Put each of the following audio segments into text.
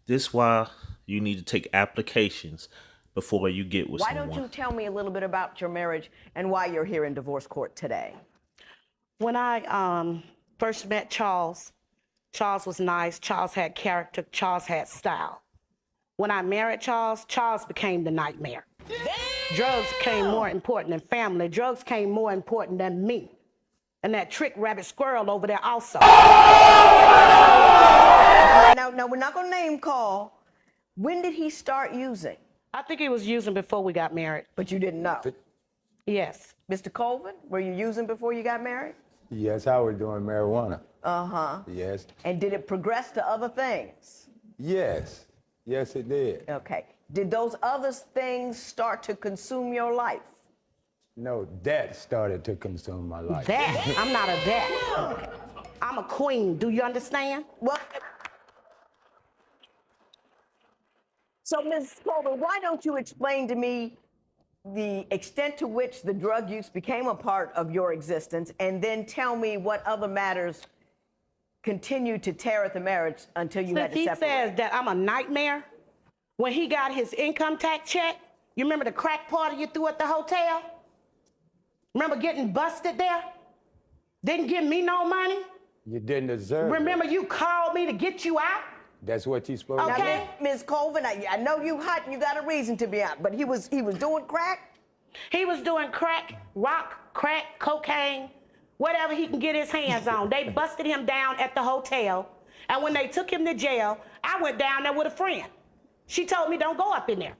This why you need to take applications before you get with Why don't someone. you tell me a little bit about your marriage and why you're here in divorce court today? When I first met Charles, Charles was nice. Charles had character. Charles had style. When I married Charles, Charles became the nightmare. Damn! Drugs became more important than family. Drugs became more important than me. And that trick rabbit squirrel over there also. Now, we're not going to name call. When did he start using? I think he was using before we got married. But you didn't know? Yes. Mr. Colvin, were you using before you got married? Yes, I was doing marijuana. Uh-huh. Yes. And did it progress to other things? Yes. Yes, it did. Okay. Did those other things start to consume your life? No, that started to consume my life. That? I'm not a that. I'm a queen. Do you understand? Well, so, Ms. Colvin, why don't you explain to me the extent to which the drug use became a part of your existence, and then tell me what other matters continued to tear at the marriage until you had to separate? Since he says that I'm a nightmare, when he got his income tax check, you remember the crack party you threw at the hotel? Remember getting busted there? Didn't give me no money? You didn't deserve Remember it. you called me to get you out? That's what you supposed to do. Okay. Now, Ms. Colvin, I know you hot and you got a reason to be out, but he was doing crack? He was doing crack, rock, crack, cocaine, whatever he can get his hands on. They busted him down at the hotel, and when they took him to jail, I went down there with a friend. She told me, don't go up in there.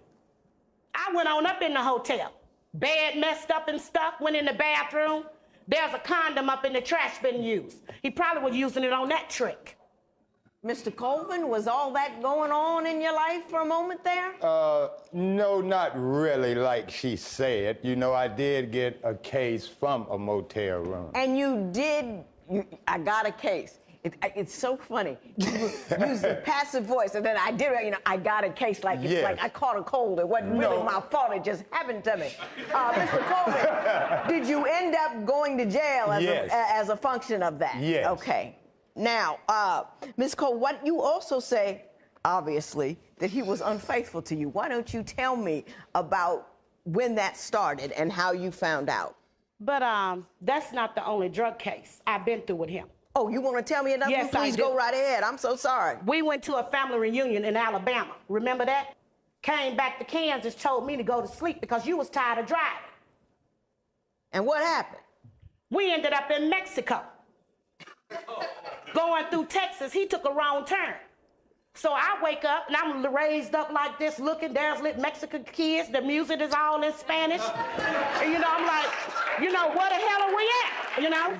I went on up in the hotel. Bed messed up and stuff, went in the bathroom. There's a condom up in the trash bin used. He probably was using it on that trick. Mr. Colvin, was all that going on in your life for a moment there? No, not really like she said. You know, I did get a case from a motel room. And I got a case. It's so funny. You use the passive voice, and then I got a case like it's like I caught a cold. It wasn't really my fault. It just happened to me. Mr. Colvin, did you end up going to jail as a function of that? Yes. Okay. Now, Ms. Cole, what you also say, obviously, that he was unfaithful to you. Why don't you tell me about when that started and how you found out? But that's not the only drug case I've been through with him. Oh, you want to tell me another Yes, one? Please I do. go right ahead. I'm so sorry. We went to a family reunion in Alabama. Remember that? Came back to Kansas, told me to go to sleep because you was tired of driving. And what happened? We ended up in Mexico. Going through Texas, he took a wrong turn. So I wake up and I'm raised up like this, looking, there's lit Mexican kids, the music is all in Spanish. And, I'm like, where the hell are we at?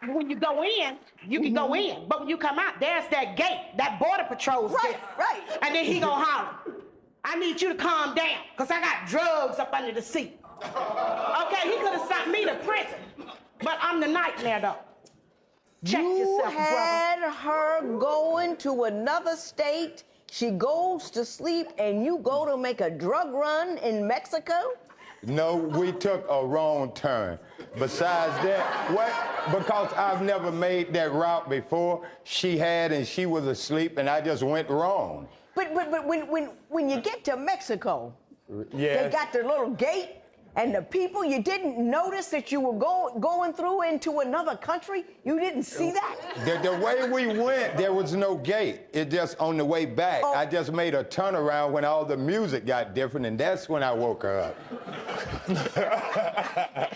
When you go in, you can go in. But when you come out, there's that gate, that border patrol's there. Right. And then he gonna holler, I need you to calm down, because I got drugs up under the seat. Okay, he could have sent me to prison. But I'm the nightmare, though. Check yourself, brother. You had her going to another state. She goes to sleep, and you go to make a drug run in Mexico? No, we took a wrong turn. Besides that, because I've never made that route before, she had and she was asleep and I just went wrong. But when you get to Mexico, yes. they got their little gate, and the people, you didn't notice that you were going through into another country? You didn't see that? The way we went, there was no gate. It just on the way back. I just made a turnaround when all the music got different, and that's when I woke her up.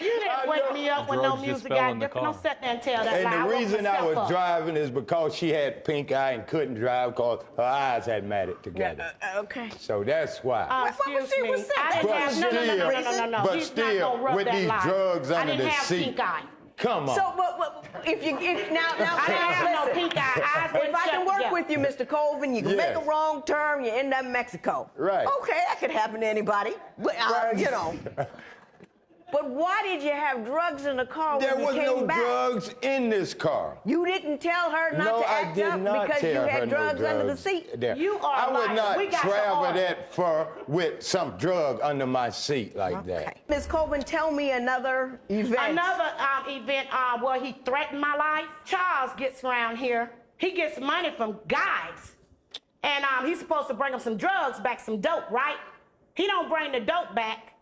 You didn't wake me up when no music got different. Don't sit there and tell that lie. And the reason I was up. driving is because she had pink eye and couldn't drive because her eyes had matted together. Okay. So that's why. Excuse me. I didn't have no. But still, with these drugs under the seat. I didn't have pink eye. Come on. So, if now, I didn't have no pink eye. If I can work with you, Mr. Colvin, you can make a wrong turn, you end up in Mexico. Right. Okay, that could happen to anybody. But, But why did you have drugs in the car when you came back? There was no drugs in this car. You didn't tell her not to act up because you had drugs under the seat? There. You are I would lying. not travel that far with some drug under my seat like that. Ms. Colvin, tell me another event. Another event where he threatened my life. Charles gets around here. He gets money from guys and he's supposed to bring him some drugs back, some dope, right? He don't bring the dope back,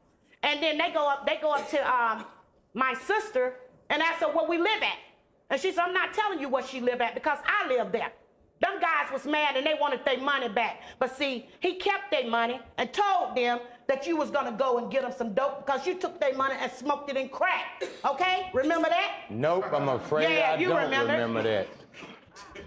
and then they go up to my sister and ask her where we live at, and she said, I'm not telling you where she live at because I live there. Them guys was mad and they wanted their money back, but see, he kept their money and told them that you was gonna go and get them some dope because you took their money and smoked it in crack. Okay, remember that? Nope, I'm afraid I don't remember that.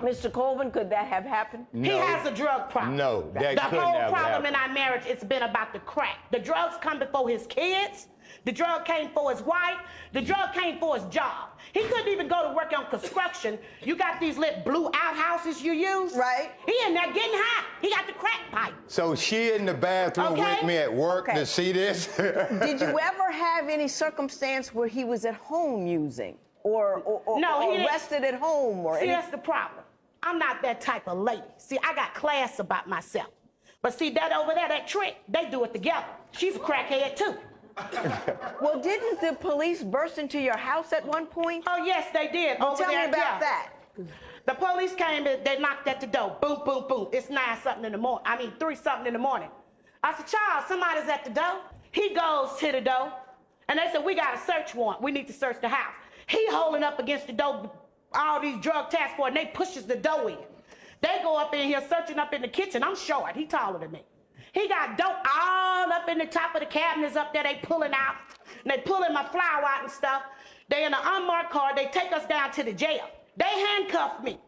Mr. Colvin, could that have happened? No. He has a drug problem. No, that the couldn't whole have problem happened. in our marriage, it's been about the crack. The drugs come before his kids. The drug came for his wife. The drug came for his job. He couldn't even go to work on construction. You got these little blue outhouses you use. Right. He in there getting high. He got the crack pipe. So she in the bathroom with me at work to see this? Did you ever have any circumstance where he was at home using or No, he didn't. arrested at home or See, any? that's the problem. I'm not that type of lady. See, I got class about myself. But see, that over there, that trick, they do it together. She's a crackhead, too. Well, didn't the police burst into your house at one point? Oh, yes, they did. Over Tell there, me about yeah. that. The police came, they knocked at the door. Boom, boom, boom. It's 9-something in the morning. 3-something in the morning. I said, Charles, somebody's at the door. He goes to the door, and they said, we got a search warrant. We need to search the house. He holding up against the door, all these drug task force, and they pushes the door in. They go up in here, searching up in the kitchen. I'm short. He taller than me. He got dope all up in the top of the cabinets up there. They pulling out, and they pulling my flour out and stuff. They in an unmarked car. They take us down to the jail. They handcuffed me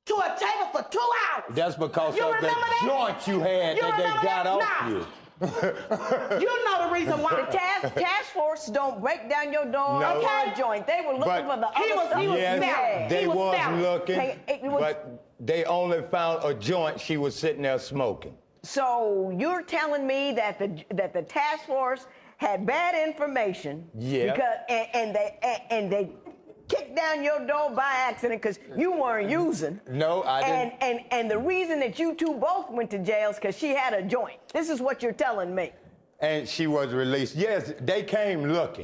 to a table for 2 hours. That's because You of the remember that? joint you had You that they remember got that? off Nah. you. You know the reason why. Task force don't break down your door No. for a joint. They were looking But for the he other was- stuff. he was Yes, selling. they He was was selling. looking, Hey, it was- but they only found a joint she was sitting there smoking. So you're telling me that the task force had bad information? Yeah. Because and they kicked down your door by accident because you weren't using. No, I didn't. And the reason that you two both went to jail is because she had a joint. This is what you're telling me. And she was released. Yes, they came looking.